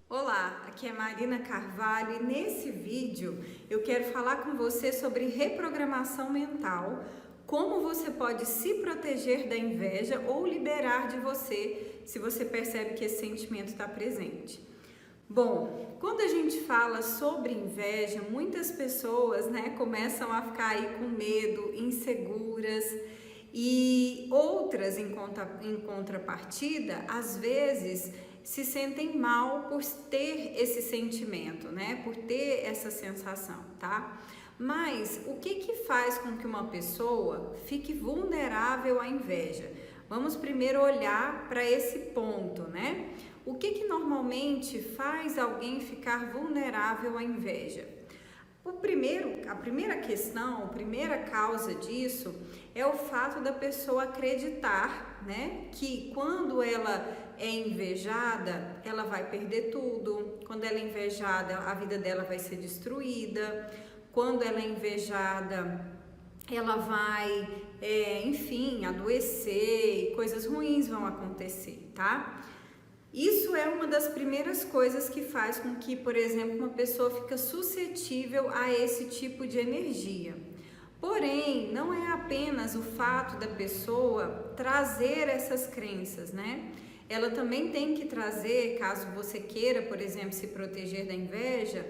Olá, aqui é Marina Carvalho e nesse vídeo eu quero falar com você sobre reprogramação mental, como você pode se proteger da inveja ou liberar de você se você percebe que esse sentimento está presente. Bom, quando a gente fala sobre inveja, muitas pessoas, começam a ficar aí com medo, inseguras, e outras em contrapartida, às vezes se sentem mal por ter esse sentimento, por ter essa sensação, tá? Mas o que faz com que uma pessoa fique vulnerável à inveja? Vamos primeiro olhar para esse ponto, O que normalmente faz alguém ficar vulnerável à inveja? A primeira questão, a primeira causa disso é o fato da pessoa acreditar, que quando ela é invejada, ela vai perder tudo. Quando ela é invejada, a vida dela vai ser destruída. Quando ela é invejada, ela vai, adoecer e coisas ruins vão acontecer, tá? Isso é uma das primeiras coisas que faz com que, por exemplo, uma pessoa fica suscetível a esse tipo de energia. Porém, não é apenas o fato da pessoa trazer essas crenças, Ela também tem que trazer, caso você queira, por exemplo, se proteger da inveja,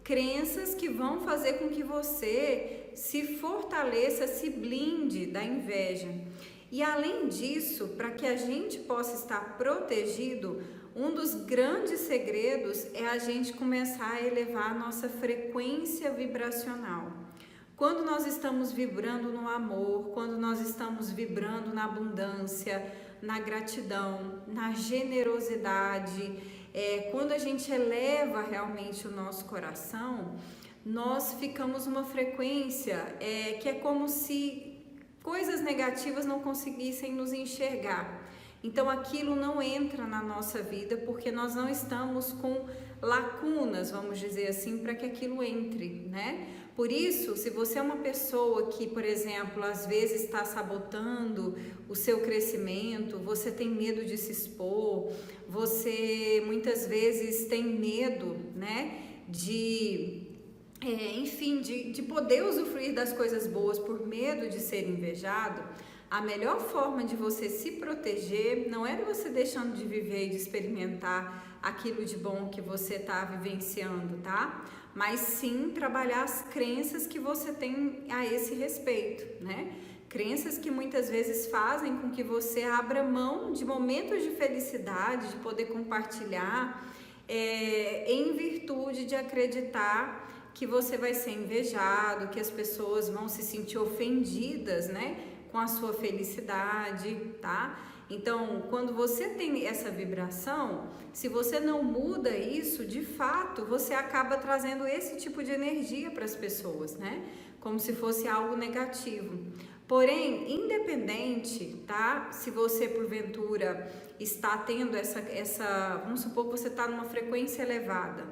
crenças que vão fazer com que você se fortaleça, se blinde da inveja. E além disso, para que a gente possa estar protegido, um dos grandes segredos é a gente começar a elevar a nossa frequência vibracional. Quando nós estamos vibrando no amor, quando nós estamos vibrando na abundância, na gratidão, na generosidade, quando a gente eleva realmente o nosso coração, nós ficamos numa frequência que é como se coisas negativas não conseguissem nos enxergar. Então aquilo não entra na nossa vida porque nós não estamos com lacunas, vamos dizer assim, para que aquilo entre, Por isso, se você é uma pessoa que, por exemplo, às vezes está sabotando o seu crescimento, você tem medo de se expor, você muitas vezes tem medo, de poder usufruir das coisas boas por medo de ser invejado, a melhor forma de você se proteger não é você deixando de viver e de experimentar aquilo de bom que você está vivenciando, tá? Mas sim trabalhar as crenças que você tem a esse respeito, Crenças que muitas vezes fazem com que você abra mão de momentos de felicidade, de poder compartilhar, em virtude de acreditar que você vai ser invejado, que as pessoas vão se sentir ofendidas, com a sua felicidade, tá? Então, quando você tem essa vibração, se você não muda isso, de fato, você acaba trazendo esse tipo de energia para as pessoas, Como se fosse algo negativo. Porém, independente, tá? Se você, porventura, está tendo vamos supor que você está numa frequência elevada,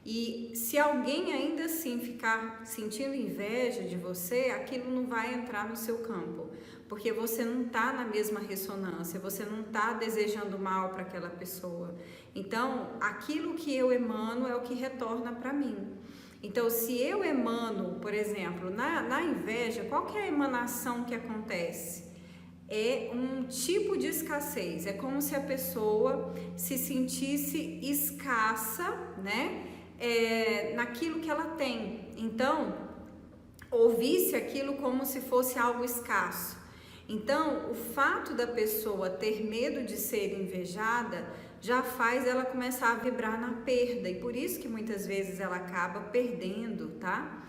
e se alguém ainda assim ficar sentindo inveja de você, aquilo não vai entrar no seu campo, porque você não está na mesma ressonância, você não está desejando mal para aquela pessoa. Então, aquilo que eu emano é o que retorna para mim. Então, se eu emano, por exemplo, na inveja, qual que é a emanação que acontece? É um tipo de escassez, é como se a pessoa se sentisse escassa, naquilo que ela tem. Então, ouvisse aquilo como se fosse algo escasso. Então, o fato da pessoa ter medo de ser invejada já faz ela começar a vibrar na perda, e por isso que muitas vezes ela acaba perdendo, tá?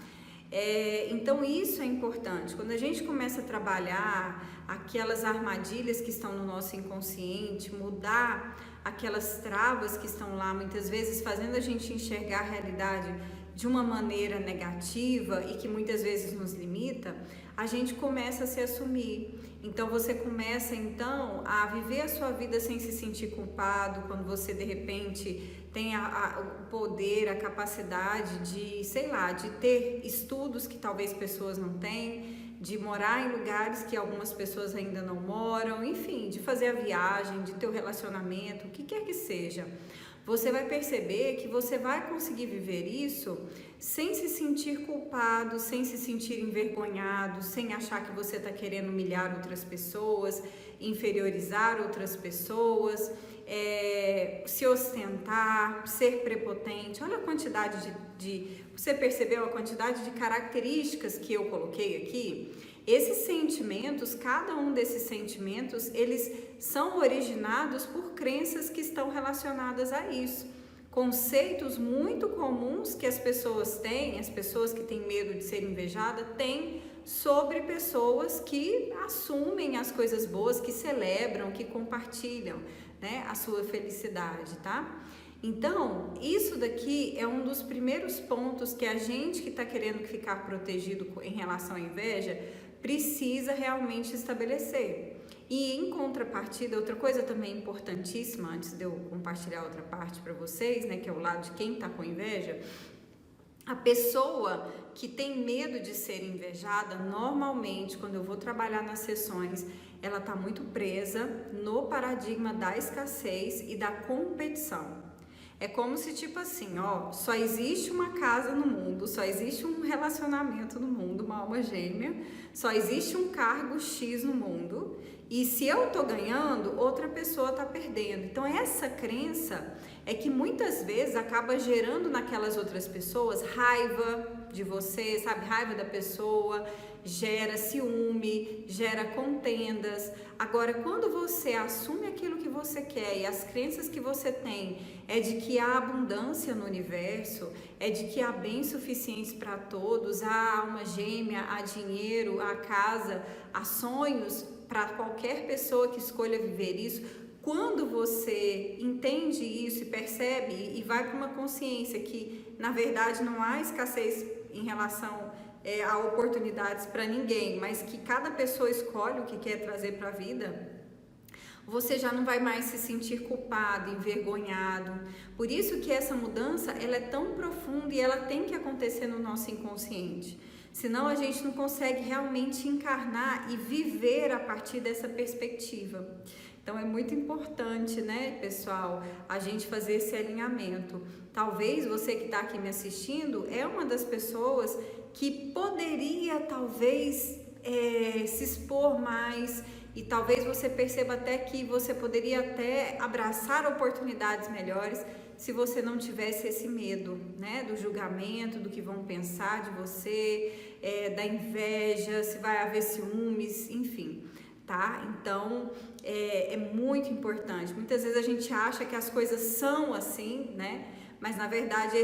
Então isso é importante. Quando a gente começa a trabalhar aquelas armadilhas que estão no nosso inconsciente, mudar aquelas travas que estão lá, muitas vezes fazendo a gente enxergar a realidade de uma maneira negativa e que muitas vezes nos limita, a gente começa a se assumir. Então você começa a viver a sua vida sem se sentir culpado, quando você de repente tem o poder, a capacidade de, de ter estudos que talvez pessoas não têm, De morar em lugares que algumas pessoas ainda não moram, enfim, de fazer a viagem, de ter o relacionamento, o que quer que seja. Você vai perceber que você vai conseguir viver isso sem se sentir culpado, sem se sentir envergonhado, sem achar que você está querendo humilhar outras pessoas, inferiorizar outras pessoas, se ostentar, ser prepotente. Olha a quantidade você percebeu a quantidade de características que eu coloquei aqui? Esses sentimentos, cada um desses sentimentos, eles são originados por crenças que estão relacionadas a isso. Conceitos muito comuns que as pessoas têm, as pessoas que têm medo de ser invejada, têm sobre pessoas que assumem as coisas boas, que celebram, que compartilham, né, a sua felicidade, tá? Então, isso daqui é um dos primeiros pontos que a gente que está querendo ficar protegido em relação à inveja precisa realmente estabelecer. E em contrapartida, outra coisa também importantíssima, antes de eu compartilhar outra parte para vocês, né, que é o lado de quem está com inveja, a pessoa que tem medo de ser invejada, normalmente, quando eu vou trabalhar nas sessões, ela está muito presa no paradigma da escassez e da competição. É como se, tipo assim, ó, só existe uma casa no mundo, só existe um relacionamento no mundo, uma alma gêmea, só existe um cargo X no mundo, e se eu tô ganhando, outra pessoa tá perdendo. Então, essa crença é que muitas vezes acaba gerando naquelas outras pessoas raiva de você, sabe? Raiva da pessoa, gera ciúme, gera contendas. Agora, quando você assume aquilo que você quer e as crenças que você tem é de que há abundância no universo, é de que há bens suficientes para todos, há alma gêmea, há dinheiro, há casa, há sonhos para qualquer pessoa que escolha viver isso. Quando você entende isso e percebe e vai com uma consciência que, na verdade, não há escassez em relação a oportunidades para ninguém, mas que cada pessoa escolhe o que quer trazer para a vida, você já não vai mais se sentir culpado, envergonhado. Por isso que essa mudança, ela é tão profunda e ela tem que acontecer no nosso inconsciente. Senão a gente não consegue realmente encarnar e viver a partir dessa perspectiva. Então é muito importante, né, pessoal, a gente fazer esse alinhamento. Talvez você que está aqui me assistindo é uma das pessoas que poderia talvez se expor mais, e talvez você perceba até que você poderia até abraçar oportunidades melhores se você não tivesse esse medo, né, do julgamento, do que vão pensar de você, da inveja, se vai haver ciúmes, enfim, tá? Então é muito importante. Muitas vezes a gente acha que as coisas são assim, né? Mas na verdade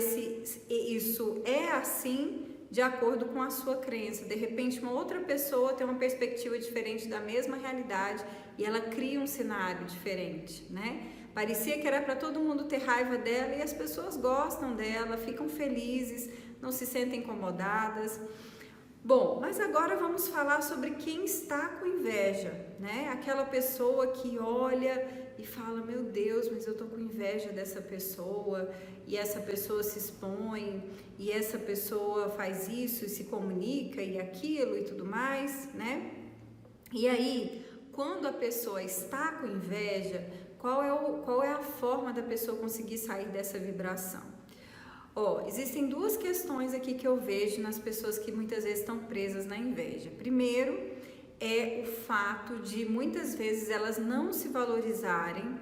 isso é assim de acordo com a sua crença. De repente uma outra pessoa tem uma perspectiva diferente da mesma realidade e ela cria um cenário diferente, né? Parecia que era para todo mundo ter raiva dela e as pessoas gostam dela, ficam felizes, não se sentem incomodadas. Bom, mas agora vamos falar sobre quem está com inveja, né? Aquela pessoa que olha e fala, meu Deus, mas eu tô com inveja dessa pessoa, e essa pessoa se expõe, e essa pessoa faz isso e se comunica e aquilo e tudo mais, né? E aí, quando a pessoa está com inveja, qual é a forma da pessoa conseguir sair dessa vibração? Existem duas questões aqui que eu vejo nas pessoas que muitas vezes estão presas na inveja. Primeiro, é o fato de muitas vezes elas não se valorizarem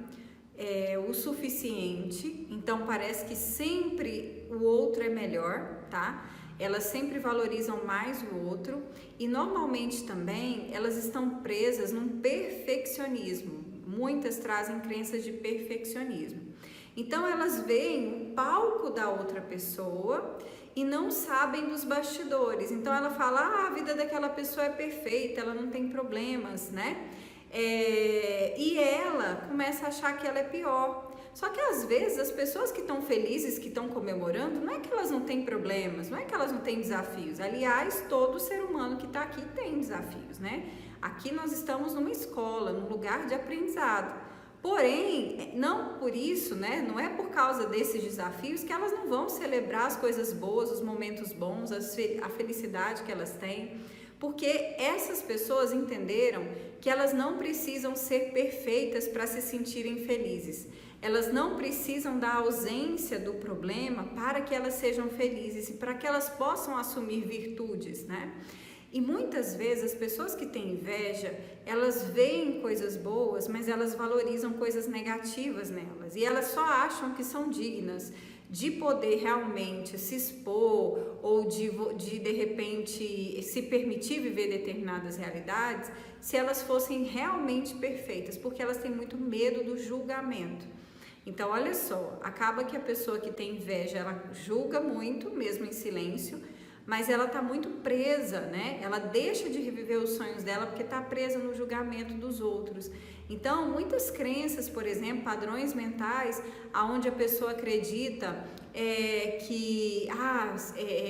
o suficiente, então parece que sempre o outro é melhor, tá? Elas sempre valorizam mais o outro e normalmente também elas estão presas num perfeccionismo. Muitas trazem crenças de perfeccionismo. Então elas veem o palco da outra pessoa e não sabem dos bastidores. Então ela fala, a vida daquela pessoa é perfeita, ela não tem problemas, né? E ela começa a achar que ela é pior. Só que às vezes as pessoas que estão felizes, que estão comemorando, não é que elas não têm problemas, não é que elas não têm desafios. Aliás, todo ser humano que está aqui tem desafios, né? Aqui nós estamos numa escola, num lugar de aprendizado. Porém, não por isso, né? Não é por causa desses desafios que elas não vão celebrar as coisas boas, os momentos bons, a felicidade que elas têm. Porque essas pessoas entenderam que elas não precisam ser perfeitas para se sentirem felizes. Elas não precisam da ausência do problema para que elas sejam felizes e para que elas possam assumir virtudes, né? E muitas vezes as pessoas que têm inveja, elas veem coisas boas, mas elas valorizam coisas negativas nelas. E elas só acham que são dignas de poder realmente se expor ou de repente se permitir viver determinadas realidades se elas fossem realmente perfeitas, porque elas têm muito medo do julgamento. Então, olha só, acaba que a pessoa que tem inveja, ela julga muito, mesmo em silêncio, mas ela está muito presa, né? Ela deixa de reviver os sonhos dela porque está presa no julgamento dos outros. Então, muitas crenças, por exemplo, padrões mentais, aonde a pessoa acredita que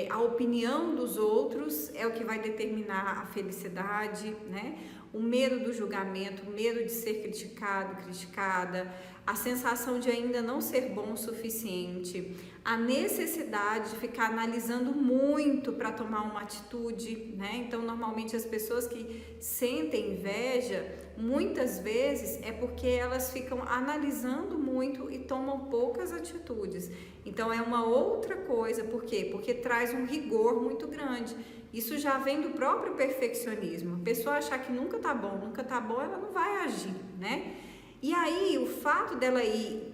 a opinião dos outros é o que vai determinar a felicidade, né? O medo do julgamento, o medo de ser criticado, criticada, a sensação de ainda não ser bom o suficiente, a necessidade de ficar analisando muito para tomar uma atitude, né? Então, normalmente as pessoas que sentem inveja, muitas vezes é porque elas ficam analisando muito e tomam poucas atitudes. Então, é uma outra coisa, por quê? Porque traz um rigor muito grande. Isso já vem do próprio perfeccionismo. A pessoa achar que nunca tá bom, ela não vai agir, né? E aí, o fato dela ir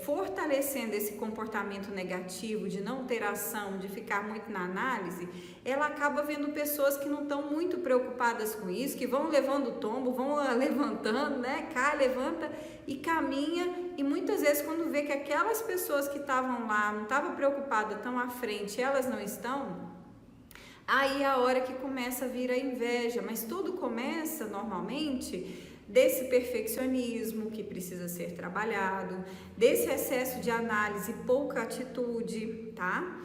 fortalecendo esse comportamento negativo, de não ter ação, de ficar muito na análise, ela acaba vendo pessoas que não estão muito preocupadas com isso, que vão levando o tombo, vão levantando, né? Cai, levanta e caminha, e muitas vezes quando vê que aquelas pessoas que estavam lá, não estavam preocupadas, estão à frente, elas não estão, aí é a hora que começa a vir a inveja. Mas tudo começa normalmente desse perfeccionismo que precisa ser trabalhado, desse excesso de análise, pouca atitude, tá?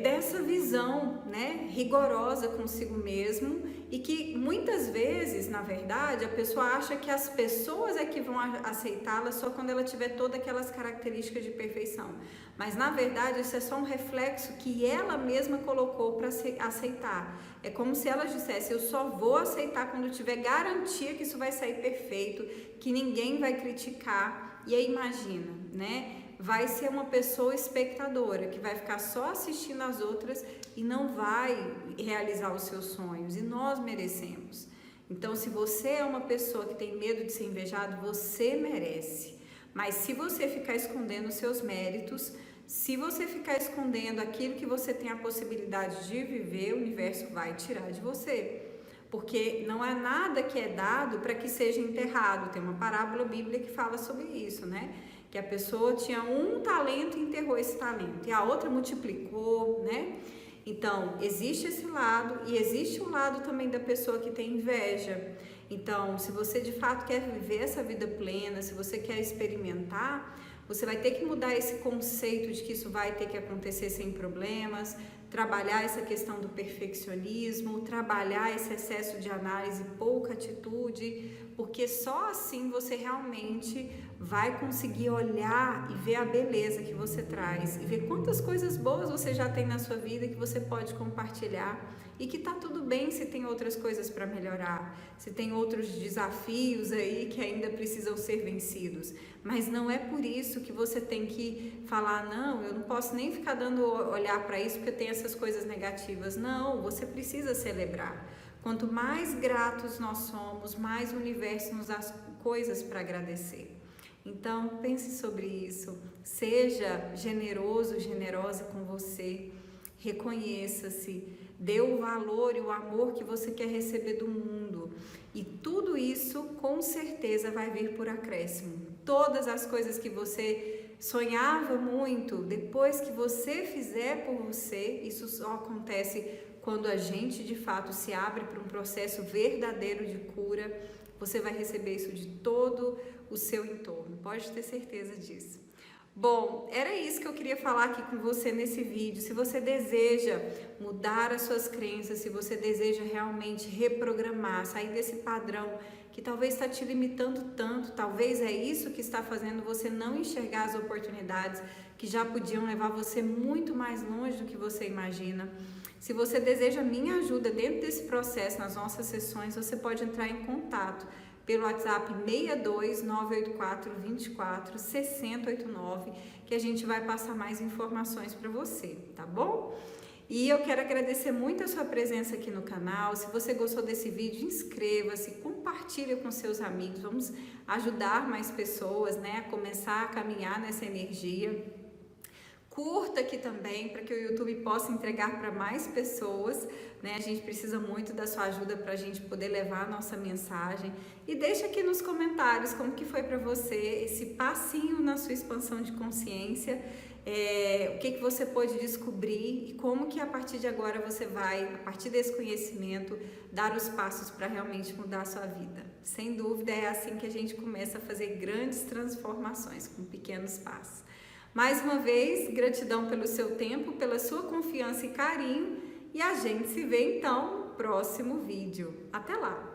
Dessa visão, né, rigorosa consigo mesmo, e que muitas vezes, na verdade, a pessoa acha que as pessoas é que vão aceitá-la só quando ela tiver todas aquelas características de perfeição. Mas, na verdade, isso é só um reflexo que ela mesma colocou para aceitar. É como se ela dissesse: eu só vou aceitar quando tiver garantia que isso vai sair perfeito, que ninguém vai criticar. E aí imagina, né? Vai ser uma pessoa espectadora, que vai ficar só assistindo as outras e não vai realizar os seus sonhos. E nós merecemos. Então, se você é uma pessoa que tem medo de ser invejado, você merece. Mas se você ficar escondendo os seus méritos, se você ficar escondendo aquilo que você tem a possibilidade de viver, o universo vai tirar de você. Porque não é nada que é dado para que seja enterrado. Tem uma parábola bíblica que fala sobre isso, né? Que a pessoa tinha um talento e enterrou esse talento, e a outra multiplicou, né? Então, existe esse lado, e existe o lado também da pessoa que tem inveja. Então, se você de fato quer viver essa vida plena, se você quer experimentar, você vai ter que mudar esse conceito de que isso vai ter que acontecer sem problemas, trabalhar essa questão do perfeccionismo, trabalhar esse excesso de análise, pouca atitude, porque só assim você realmente vai conseguir olhar e ver a beleza que você traz e ver quantas coisas boas você já tem na sua vida que você pode compartilhar, e que tá tudo bem se tem outras coisas para melhorar, se tem outros desafios aí que ainda precisam ser vencidos, mas não é por isso que você tem que falar: não, eu não posso nem ficar dando olhar para isso porque tem essas coisas negativas. Não, você precisa celebrar. Quanto mais gratos nós somos, mais o universo nos dá coisas para agradecer. Então, pense sobre isso, seja generoso, generosa com você, reconheça-se, dê o valor e o amor que você quer receber do mundo, e tudo isso com certeza vai vir por acréscimo. Todas as coisas que você sonhava muito, depois que você fizer por você, isso só acontece quando a gente de fato se abre para um processo verdadeiro de cura. Você vai receber isso de todo o seu entorno, pode ter certeza disso. Bom, era isso que eu queria falar aqui com você nesse vídeo. Se você deseja mudar as suas crenças, se você deseja realmente reprogramar, sair desse padrão que talvez está te limitando tanto, talvez é isso que está fazendo você não enxergar as oportunidades que já podiam levar você muito mais longe do que você imagina. Se você deseja minha ajuda dentro desse processo, nas nossas sessões, você pode entrar em contato pelo WhatsApp 62 984 24 6089, que a gente vai passar mais informações para você, tá bom? E eu quero agradecer muito a sua presença aqui no canal. Se você gostou desse vídeo, inscreva-se, compartilhe com seus amigos. Vamos ajudar mais pessoas, né, a começar a caminhar nessa energia. Curta aqui também, para que o YouTube possa entregar para mais pessoas, né? A gente precisa muito da sua ajuda para a gente poder levar a nossa mensagem. E deixa aqui nos comentários como que foi para você esse passinho na sua expansão de consciência, o que você pôde descobrir e como que a partir de agora você vai, a partir desse conhecimento, dar os passos para realmente mudar a sua vida. Sem dúvida é assim que a gente começa a fazer grandes transformações, com pequenos passos. Mais uma vez, gratidão pelo seu tempo, pela sua confiança e carinho, e a gente se vê então no próximo vídeo. Até lá!